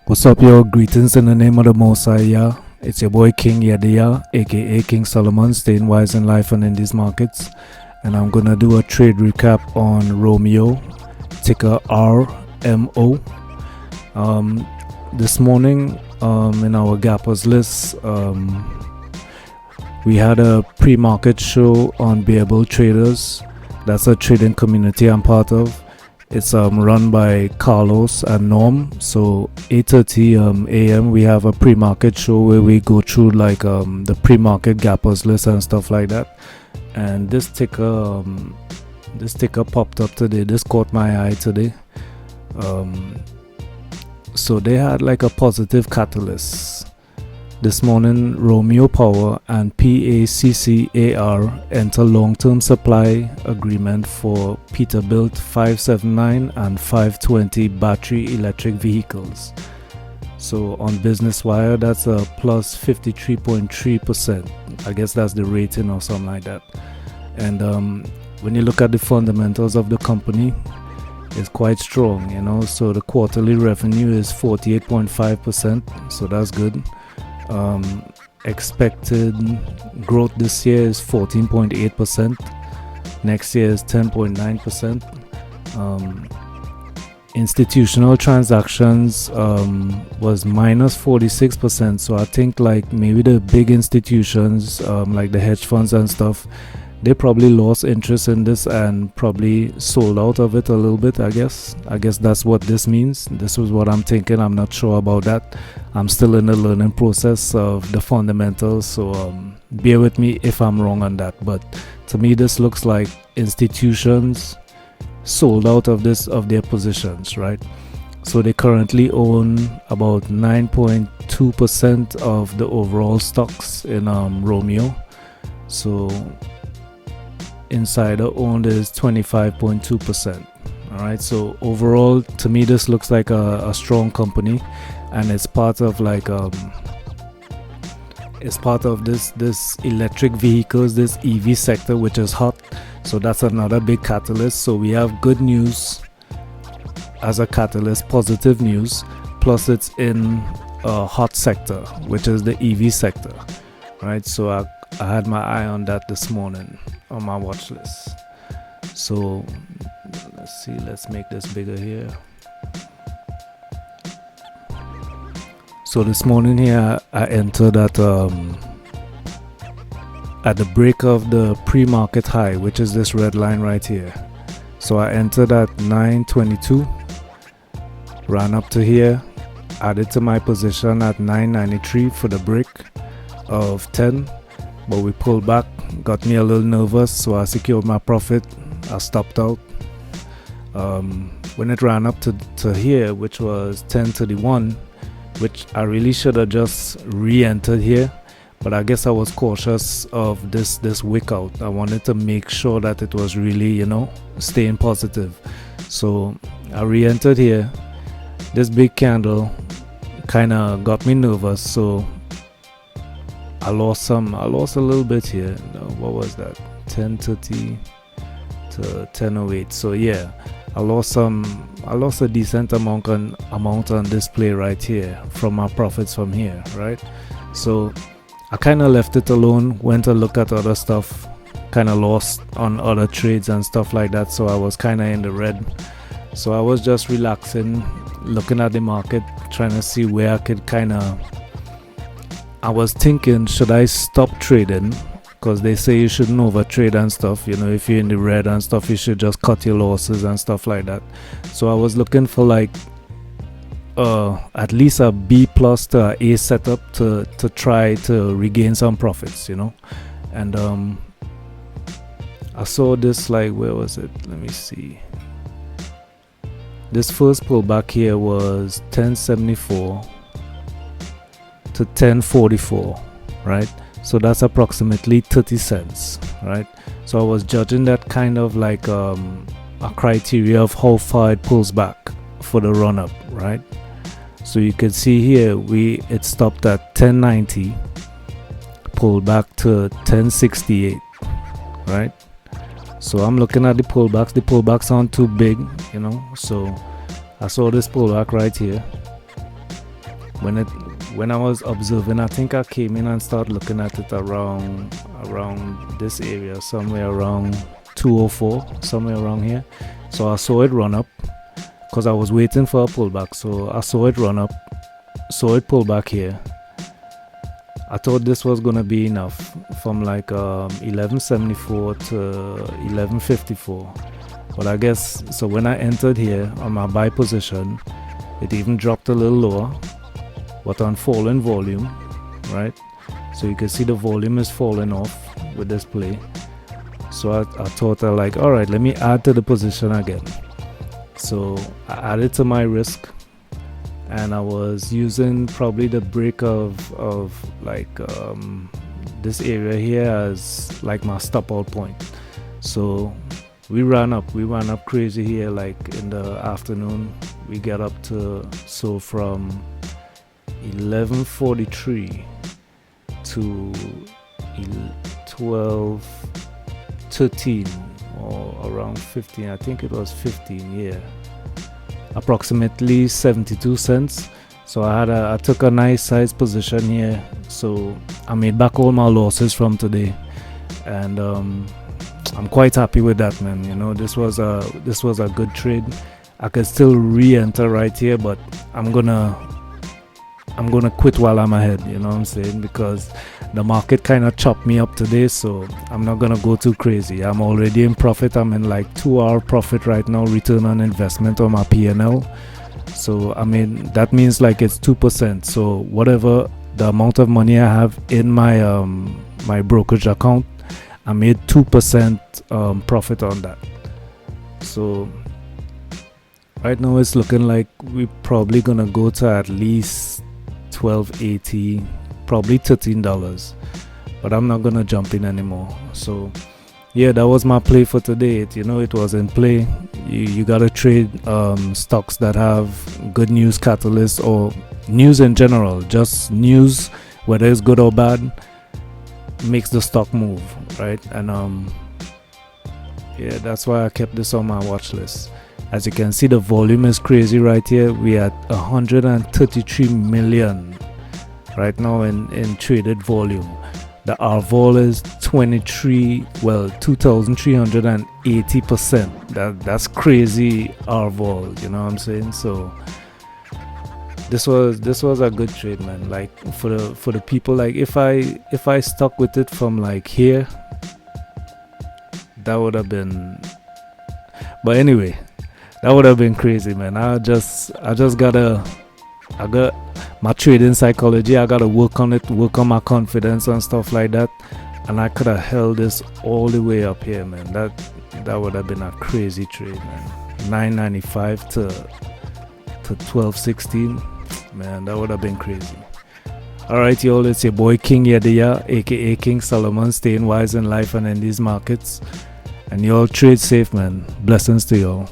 What's up, yo? Greetings in the name of the Most High, yeah. It's your boy King Yadiya, aka King Solomon, staying wise in life and in these markets. And I'm gonna do a trade recap on ROMEO, ticker RMO. This morning, in our gappers list, we had a pre-market show on Beable Traders. That's a trading community I'm part of. It's run by Carlos and Norm. So 8:30 a.m. we have a pre-market show where we go through like the pre-market gappers list and stuff like that. And this ticker popped up today. This caught my eye today. So they had like a positive catalyst. This morning, ROMEO Power and PACCAR enter long-term supply agreement for Peterbilt 579 and 520 battery electric vehicles. So on Business Wire, that's a plus 53.3%. I guess that's the rating or something like that. And when you look at the fundamentals of the company, it's quite strong, you know. So the quarterly revenue is 48.5%, so that's good. Expected growth this year is 14.8%. Next year is 10.9%. Institutional transactions was minus 46%. So I think like maybe the big institutions like the hedge funds and stuff, they probably lost interest in this and probably sold out of it a little bit. I guess that's what this means. This was what I'm thinking. I'm not sure about that. I'm still in the learning process of the fundamentals, so bear with me if I'm wrong on that. But to me, this looks like institutions sold out of their positions, right? So they currently own about 9.2% of the overall stocks in ROMEO. So insider owned is 25.2%. All right, so overall to me this looks like a strong company, and it's part of like it's part of this electric vehicles, this EV sector, which is hot. So that's another big catalyst. So we have good news as a catalyst, positive news, plus it's in a hot sector, which is the EV sector, right? So I had my eye on that this morning on my watch list. So let's see, let's make this bigger here. So this morning here I entered at the break of the pre-market high, which is this red line right here. So I entered at 922, ran up to here, added to my position at 993 for the break of 10, but we pulled back, got me a little nervous, so I secured my profit. I stopped out. When it ran up to here, which was 1031, which I really should have just re-entered here, but I guess I was cautious of this wick out. I wanted to make sure that it was really, you know, staying positive. So I re-entered here. This big candle kind of got me nervous, so I lost a little bit here. No, what was that? 1030 to 1008. So yeah, I lost a decent amount on this play right here from my profits from here, right? So I kind of left it alone, went to look at other stuff, kind of lost on other trades and stuff like that. So I was kind of in the red. So I was just relaxing, looking at the market, trying to see where I could I was thinking, should I stop trading? Because they say you shouldn't over trade and stuff, you know. If you're in the red and stuff, you should just cut your losses and stuff like that. So I was looking for like at least a B plus to a A setup to try to regain some profits, you know. And I saw this, like, where was it? Let me see. This first pullback here was 1074 to 1044, right? So that's approximately 30 cents, right? So I was judging that kind of like a criteria of how far it pulls back for the run up, right? So you can see here it stopped at 1090, pulled back to 1068, right? So I'm looking at the pullbacks. The pullbacks aren't too big, you know. So I saw this pullback right here. when I was observing, I think I came in and started looking at it around this area, somewhere around 204, somewhere around here. So I saw it run up because I was waiting for a pullback. So I saw it run up, saw it pull back here. I thought this was gonna be enough from like 1174 to 1154, but I guess so. When I entered here on my buy position, it even dropped a little lower, but on falling volume, right? So you can see the volume is falling off with this play. So I thought, like, all right, let me add to the position again. So I added to my risk, and I was using probably the break of like this area here as like my stop out point. So we ran up crazy here. Like in the afternoon, we get up to, so from 1143 to 1213 or around 15. I think it was 15, yeah, approximately 72 cents. So I took a nice size position here, so I made back all my losses from today, and I'm quite happy with that, man. You know, this was a good trade. I could still re-enter right here, but I'm gonna quit while I'm ahead, you know what I'm saying, because the market kind of chopped me up today. So I'm not gonna go too crazy. I'm already in profit. I'm in like 2-hour profit right now, return on investment on my P&L. So I mean, that means like it's 2%. So whatever the amount of money I have in my my brokerage account, I made 2% profit on that. So right now it's looking like we're probably gonna go to at least $12.80, probably $13, but I'm not gonna jump in anymore. So yeah, that was my play for today. It was in play. You gotta trade stocks that have good news catalysts, or news in general. Just news, whether it's good or bad, makes the stock move, right? And yeah, that's why I kept this on my watch list. As you can see, the volume is crazy right here. We at 133 million right now in traded volume. The RVOL is 2,380%. That's crazy RVOL, you know what I'm saying? So this was a good trade, man. Like for the people, like if I stuck with it from like here, that would have been, but anyway, that would have been crazy, man. I got my trading psychology. I gotta work on it, work on my confidence and stuff like that. And I could have held this all the way up here, man. That would have been a crazy trade, man. 995 to 1216, man. That would have been crazy. All right, y'all. It's your boy King Yediya, aka King Solomon, staying wise in life and in these markets. And y'all trade safe, man. Blessings to y'all.